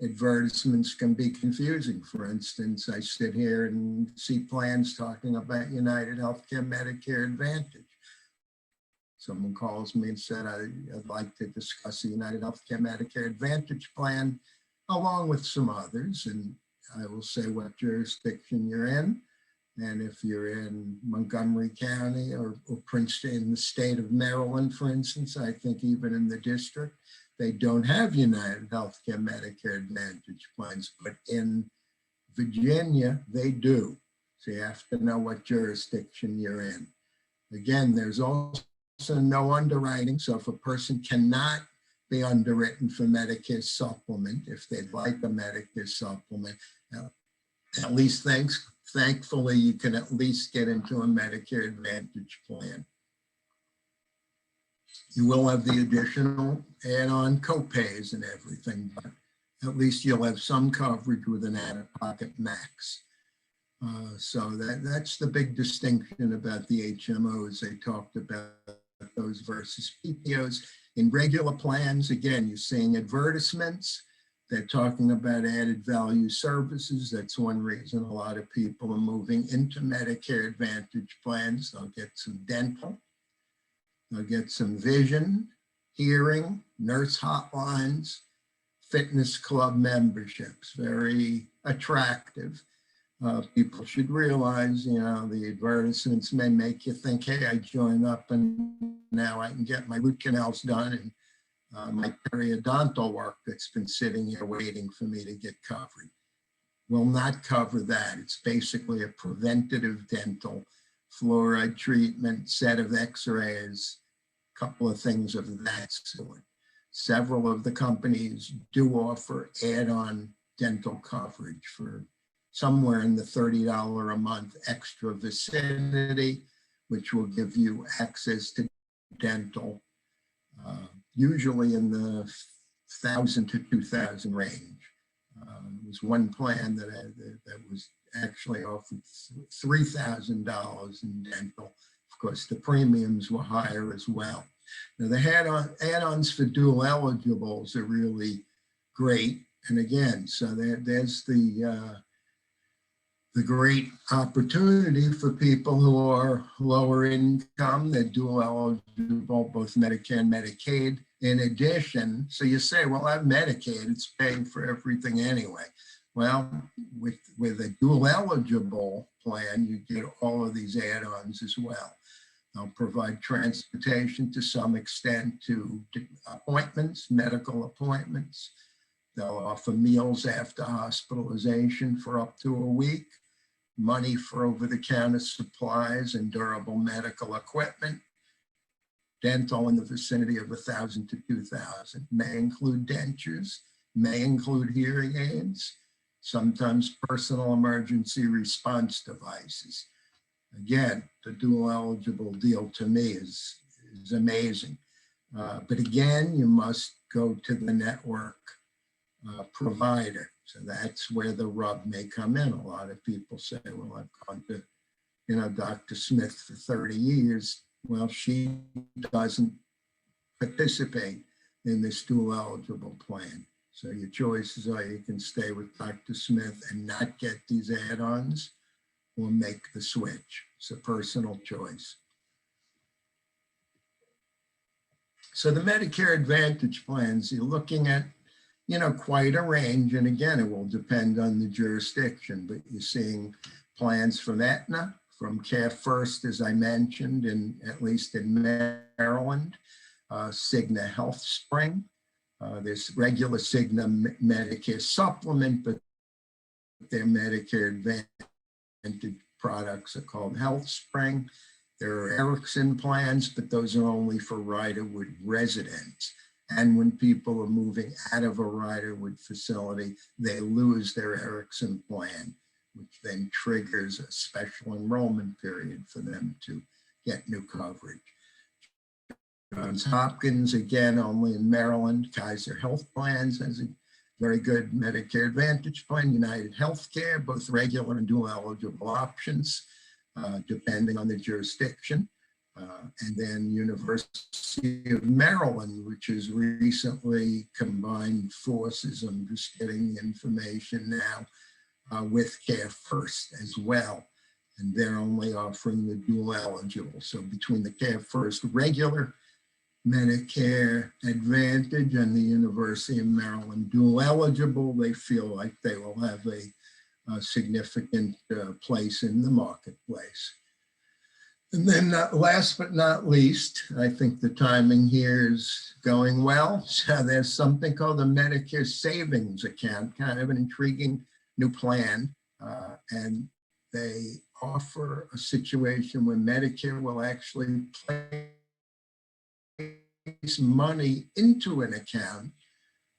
Advertisements can be confusing. For instance, I sit here and see plans talking about United Healthcare Medicare Advantage. Someone calls me and said, I'd like to discuss the United Healthcare Medicare Advantage plan along with some others. And I will say what jurisdiction you're in. And if you're in Montgomery County or Princeton, in the state of Maryland, for instance, I think even in the district, they don't have United Healthcare Medicare Advantage plans, but in Virginia, they do. So you have to know what jurisdiction you're in. Again, there's also no underwriting. So if a person cannot be underwritten for Medicare supplement, if they'd like a Medicare supplement, at least thankfully, you can at least get into a Medicare Advantage plan. You will have the additional add-on co-pays and everything, but at least you'll have some coverage with an out-of-pocket max. So that's the big distinction about the HMOs. They talked about those versus PPOs. In regular plans, again, you're seeing advertisements. They're talking about added value services. That's one reason a lot of people are moving into Medicare Advantage plans. They'll get some dental. They'll get some vision, hearing, nurse hotlines, fitness club memberships. Very attractive. People should realize, the advertisements may make you think, hey, I join up and now I can get my root canals done and my periodontal work that's been sitting here waiting for me to get covered. Will not cover that. It's basically a preventative dental fluoride treatment, set of x-rays, a couple of things of that sort. Several of the companies do offer add-on dental coverage for somewhere in the $30 a month extra vicinity, which will give you access to dental, usually in the 1,000 to 2,000 range. There was one plan that was actually offered $3,000 in dental. Of course, the premiums were higher as well. Now, the add-ons for dual eligibles are really great. And again, so there's the great opportunity for people who are lower income, they're dual eligible, both Medicare and Medicaid. In addition, so you say, well, I have Medicaid, it's paying for everything anyway. Well, with a dual eligible plan, you get all of these add-ons as well. They'll provide transportation to some extent to appointments, medical appointments. They'll offer meals after hospitalization for up to a week, money for over-the-counter supplies and durable medical equipment, dental in the vicinity of 1,000 to 2,000, may include dentures, may include hearing aids, sometimes personal emergency response devices. Again, the dual eligible deal to me is amazing. But again, you must go to the network provider. So that's where the rub may come in. A lot of people say, well, I've gone to, Dr. Smith for 30 years. Well, she doesn't participate in this dual eligible plan. So your choices are you can stay with Dr. Smith and not get these add-ons, or make the switch. It's a personal choice. So the Medicare Advantage plans, you're looking at, quite a range. And again, it will depend on the jurisdiction, but you're seeing plans from Aetna, from Care First, as I mentioned, at least in Maryland, Cigna Health Spring. There's regular Cigna Medicare Supplement, but their Medicare Advantage products are called Health Spring. There are Erickson plans, but those are only for Riderwood residents. And when people are moving out of a Riderwood facility, they lose their Erickson plan, which then triggers a special enrollment period for them to get new coverage. Johns Hopkins, again, only in Maryland. Kaiser Health Plans has a very good Medicare Advantage plan. United Healthcare, both regular and dual eligible options, depending on the jurisdiction. And then University of Maryland, which has recently combined forces. I'm just getting the information now with Care First as well. And they're only offering the dual eligible. So between the Care First regular Medicare Advantage and the University of Maryland dual eligible, they feel like they will have a significant place in the marketplace. And then last but not least, I think the timing here is going well. So there's something called the Medicare Savings Account, kind of an intriguing new plan. And they offer a situation where Medicare will actually place money into an account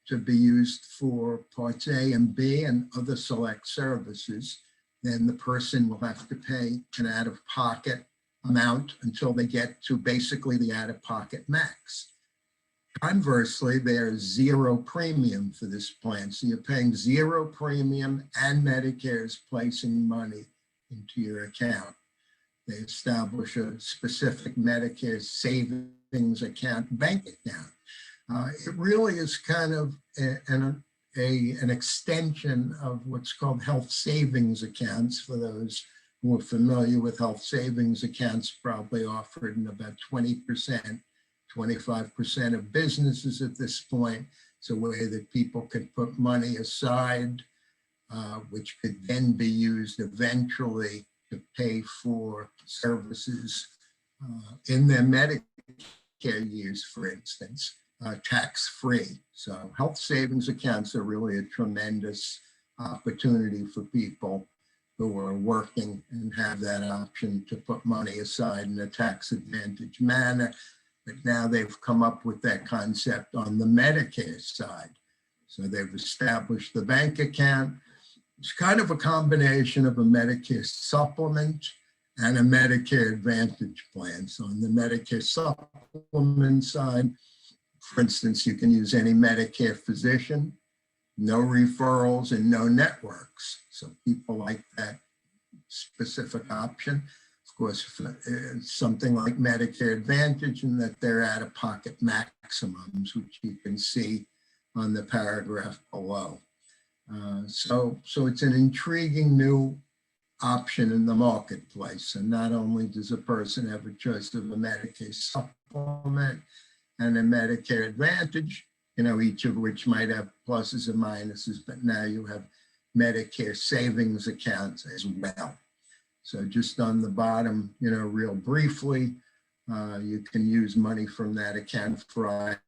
to be used for Parts A and B and other select services. Then the person will have to pay an out-of-pocket amount until they get to basically the out-of-pocket max. Conversely, there's zero premium for this plan. So you're paying zero premium and Medicare is placing money into your account. They establish a specific Medicare Savings Account bank account. It really is kind of an extension of what's called health savings accounts. For those who are familiar with health savings accounts, probably offered in about 20%, 25% of businesses at this point. It's a way that people can put money aside, which could then be used eventually to pay for services in their Medicare years, for instance, tax-free. So health savings accounts are really a tremendous opportunity for people who are working and have that option to put money aside in a tax advantage manner. But now they've come up with that concept on the Medicare side. So they've established the bank account. It's kind of a combination of a Medicare supplement and a Medicare Advantage plan. So on the Medicare supplement side, for instance, you can use any Medicare physician, no referrals and no networks. So people like that specific option. Of course, something like Medicare Advantage, and that they're out-of-pocket maximums, which you can see on the paragraph below. So it's an intriguing new option in the marketplace. And not only does a person have a choice of a Medicare supplement and a Medicare Advantage, each of which might have pluses and minuses, but now you have Medicare savings accounts as well. So just on the bottom, real briefly, you can use money from that account for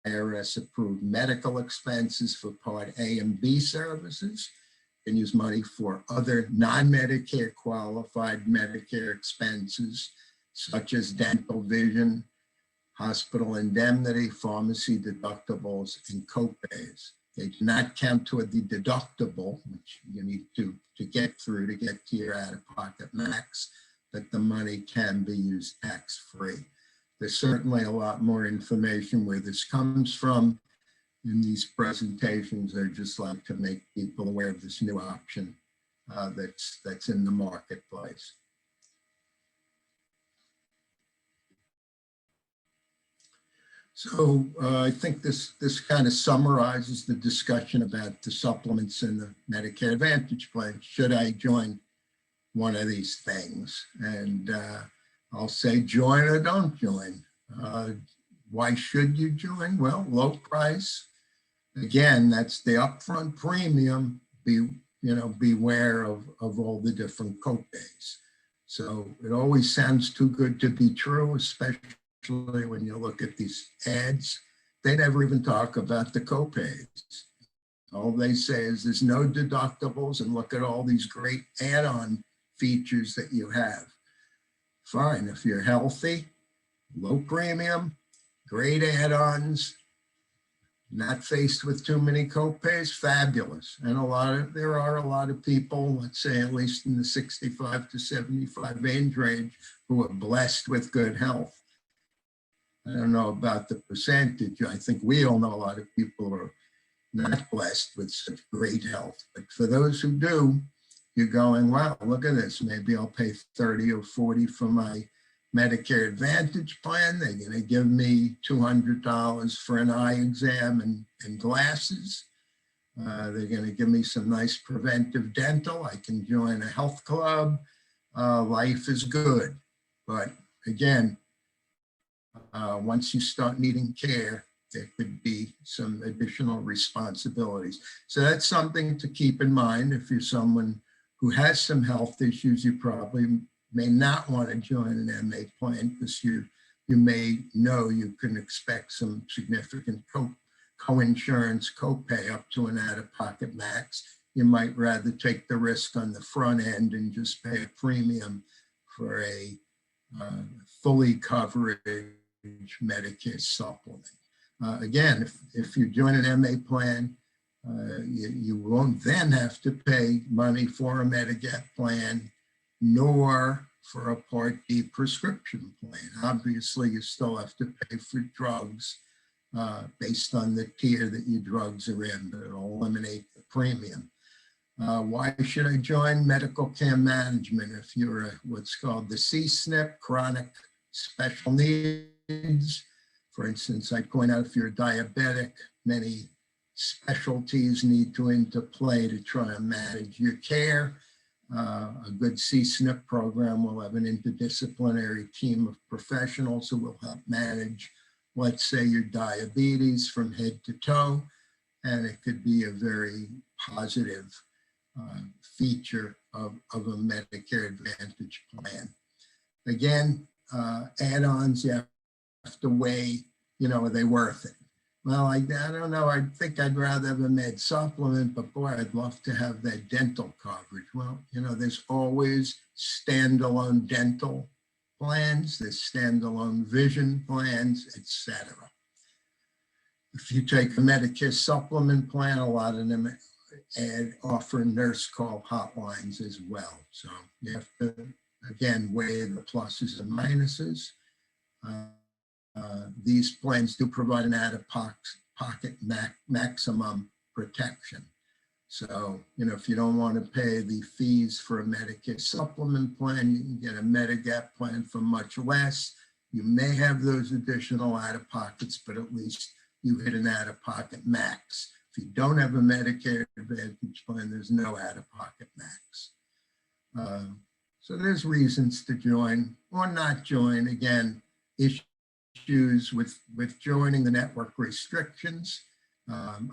IRS approved medical expenses for Part A and B services. You can use money for other non-Medicare qualified Medicare expenses, such as dental, vision, hospital indemnity, pharmacy deductibles, and copays. They do not count toward the deductible, which you need to get through to get to your out-of-pocket max, but the money can be used tax-free. there's certainly a lot more information where this comes from. In these presentations, I just like to make people aware of this new option that's in the marketplace. So I think this kind of summarizes the discussion about the supplements in the Medicare Advantage Plan. Should I join one of these things? And I'll say join or don't join. Why should you join? Well, low price. Again, that's the upfront premium. Beware of all the different copays. So it always sounds too good to be true, especially when you look at these ads. They never even talk about the copays. All they say is there's no deductibles and look at all these great add-on features that you have. Fine, if you're healthy, low premium, great add-ons, not faced with too many copays, fabulous. And there are a lot of people, let's say at least in the 65 to 75 age range, who are blessed with good health. I don't know about the percentage. I think we all know a lot of people are not blessed with such great health. But for those who do, you're going, wow, look at this. Maybe I'll pay 30 or 40 for my Medicare Advantage plan. They're going to give me $200 for an eye exam and glasses. They're going to give me some nice preventive dental. I can join a health club. Life is good. But again, once you start needing care, there could be some additional responsibilities. So that's something to keep in mind. If you're someone who has some health issues, you probably may not want to join an MA plan because you may know you can expect some significant co-insurance copay up to an out-of-pocket max. You might rather take the risk on the front end and just pay a premium for a fully covered Medicare supplement. Again, if you join an MA plan, you won't then have to pay money for a MEGAP plan, nor for a Part D prescription plan. Obviously, you still have to pay for drugs based on the tier that your drugs are in, but it'll eliminate the premium. Why should I join medical care management if you're what's called the C-SNP, chronic special needs? For instance, I point out if you're diabetic, many specialties need to interplay to try and manage your care. A good C-SNP program will have an interdisciplinary team of professionals who will help manage, let's say, your diabetes from head to toe, and it could be a very positive feature of a Medicare Advantage plan. Again, add-ons, you have to weigh, are they worth it? Well, I don't know. I think I'd rather have a med supplement, but boy, I'd love to have that dental coverage. Well, there's always standalone dental plans, there's standalone vision plans, etc. If you take a Medicare supplement plan, a lot of them offer nurse call hotlines as well. So you have to, again, weigh the pluses and minuses. These plans do provide an out-of-pocket maximum protection. So, if you don't want to pay the fees for a Medicare supplement plan, you can get a MEGAP plan for much less. You may have those additional out-of-pockets, but at least you hit an out-of-pocket max. If you don't have a Medicare Advantage plan, there's no out-of-pocket max. So there's reasons to join or not join. Again, issues with joining the network restrictions.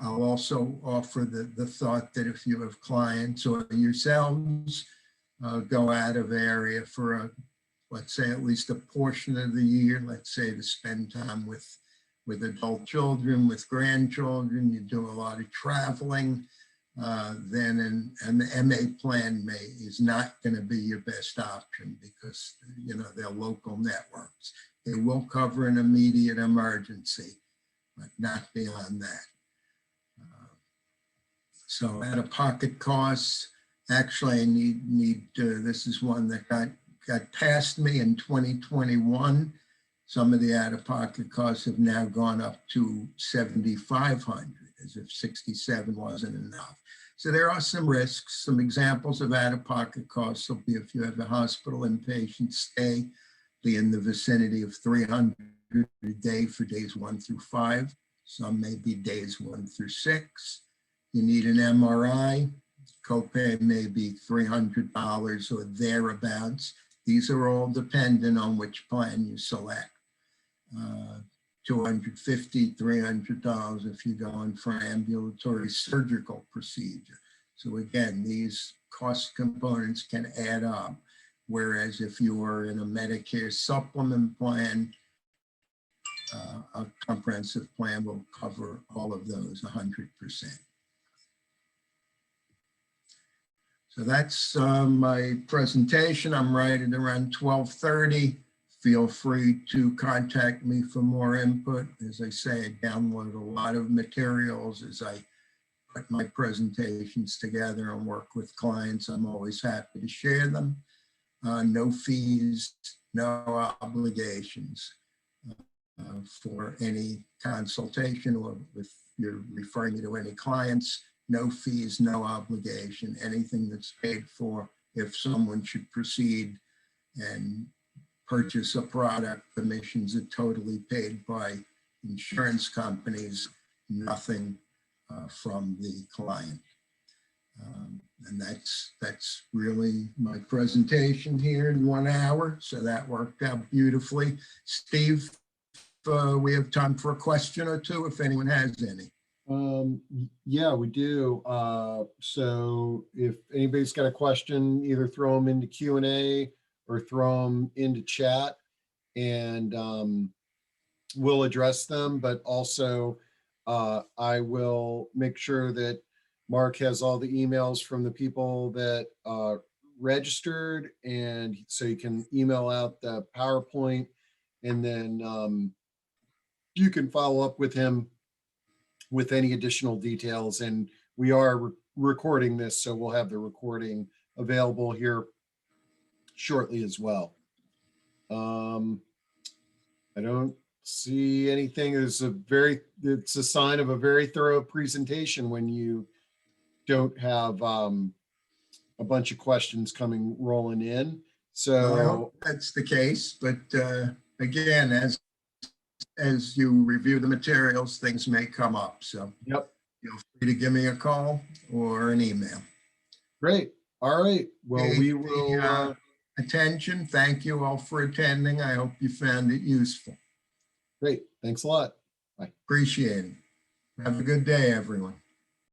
I'll also offer the thought that if you have clients or yourselves go out of area for let's say at least a portion of the year, let's say to spend time with adult children, with grandchildren, you do a lot of traveling, then an MA plan is not going to be your best option because they're local networks. They will cover an immediate emergency, but not beyond that. So out-of-pocket costs, actually I need this is one that got past me in 2021. Some of the out-of-pocket costs have now gone up to $7,500, as if 67 wasn't enough. So there are some risks. Some examples of out-of-pocket costs will be if you have a hospital inpatient stay, be in the vicinity of $300 a day for days 1 through 5. Some may be days 1 through 6. You need an MRI, copay may be $300 or thereabouts. These are all dependent on which plan you select. $250, $300 if you're going for an ambulatory surgical procedure. So again, these cost components can add up. Whereas if you are in a Medicare supplement plan, a comprehensive plan will cover all of those 100%. So that's my presentation. I'm right at around 12:30. Feel free to contact me for more input. As I say, I download a lot of materials as I put my presentations together and work with clients. I'm always happy to share them. No fees, no obligations for any consultation, or if you're referring me to any clients, no fees, no obligation. Anything that's paid for, if someone should proceed and purchase a product, commissions are totally paid by insurance companies, nothing from the client. And that's really my presentation here in 1 hour. So that worked out beautifully. Steve, we have time for a question or two if anyone has any. Yeah, we do. So if anybody's got a question, either throw them into Q&A or throw them into chat, and we'll address them. But also, I will make sure that Mark has all the emails from the people that registered, and so you can email out the PowerPoint, and then you can follow up with him with any additional details. And we are recording this, so we'll have the recording available here shortly as well. I don't see anything. It's a sign of a very thorough presentation when you don't have a bunch of questions rolling in. So I hope that's the case, but again, as you review the materials, things may come up. So yep, feel free to give me a call or an email. Great. All right. Well, Okay, we will. Attention. Thank you all for attending. I hope you found it useful. Great. Thanks a lot. Bye. Appreciate it. Have a good day, everyone.